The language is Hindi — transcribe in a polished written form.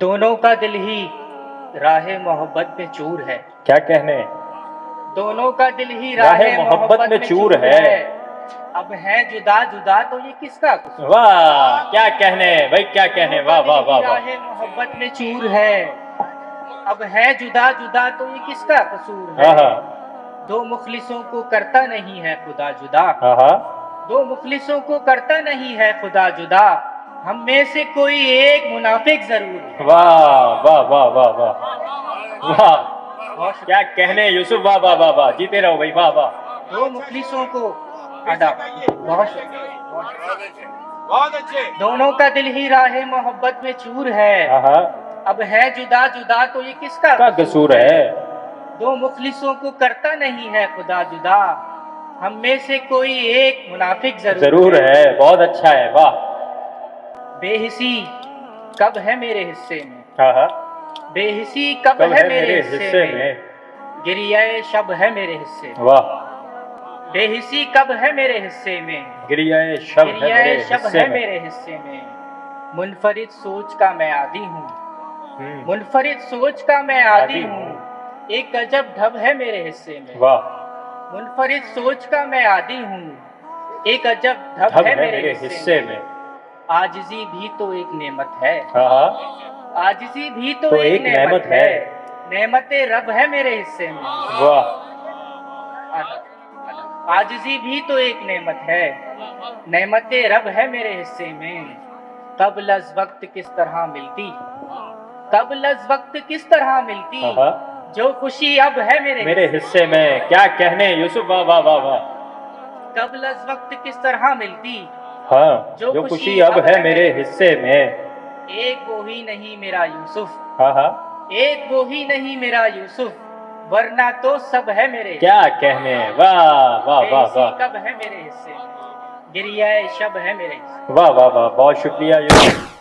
दोनों का दिल ही राहे मोहब्बत में चूर है। क्या कहने, दोनों का दिल ही राहे मोहब्बत में चूर है। अब है जुदा जुदा तो ये किसका कसूर? वाह क्या कहने भाई, क्या कहने, वाह वाह वाह वाह। राहे मोहब्बत में चूर है, अब है जुदा जुदा तो ये किसका कसूर है? दो मुखलिसों को करता नहीं है खुदा जुदा, दो मुखलिसों को करता नहीं है खुदा जुदा, हम में से कोई एक मुनाफिक जरूर है। वाह वाह वाह वाह वाह वाह, क्या कहने यूसुफ, वाह वाह वाह वाह, जीते रहो भाई, वाह वाह। दो मुखलिसों को अदा, बहुत अच्छे। दोनों का दिल ही राहे मोहब्बत में चूर है, अब है जुदा जुदा तो ये किसका कसूर है? दो मुखलिसों को करता नहीं है खुदा जुदा, हम में से कोई एक मुनाफिक जरूर है। बहुत अच्छा है, वाह। बेहिसी कब है मेरे हिस्से में, बेहिसी कब है मेरे हिस्से में, गिरियाए शब है मेरे हिस्से में। वाह। बेहिसी कब है मेरे हिस्से में, गिरियाए शब है मेरे हिस्से में। मुनफरिद सोच का मैं आदी हूँ, मुनफरिद सोच का मैं आदी हूँ, एक गजब ढब है मेरे हिस्से में। वाह। मुनफरिद सोच का मैं आदी हूँ, एक अजब ढब है मेरे हिस्से में। आजिज़ी भी तो एक नेमत है, आजिज़ी भी तो एक नेमत है, नेमते रब है मेरे हिस्से में। वाह। आजिज़ी भी तो एक नेमत है, नेमते रब है मेरे हिस्से में। कब्ल अज़ वक्त किस तरह मिलती, कब्ल अज़ वक्त किस तरह मिलती, जो खुशी अब है मेरे हिस्से में। क्या कहने यूसुफ, वाह वाह वाह वाह। कब्ल अज़ वक्त किस तरह मिलती, हाँ, जो खुशी अब है मेरे हिस्से में। एक वो ही नहीं मेरा यूसुफ, एक वो ही नहीं मेरा यूसुफ, वरना तो सब है मेरे। क्या कहने, वाह वाह वाह वाह। कब है मेरे हिस्से, गिरिया शब है मेरे हिस्से। वाह वाह वाह, बहुत शुक्रिया यूसुफ।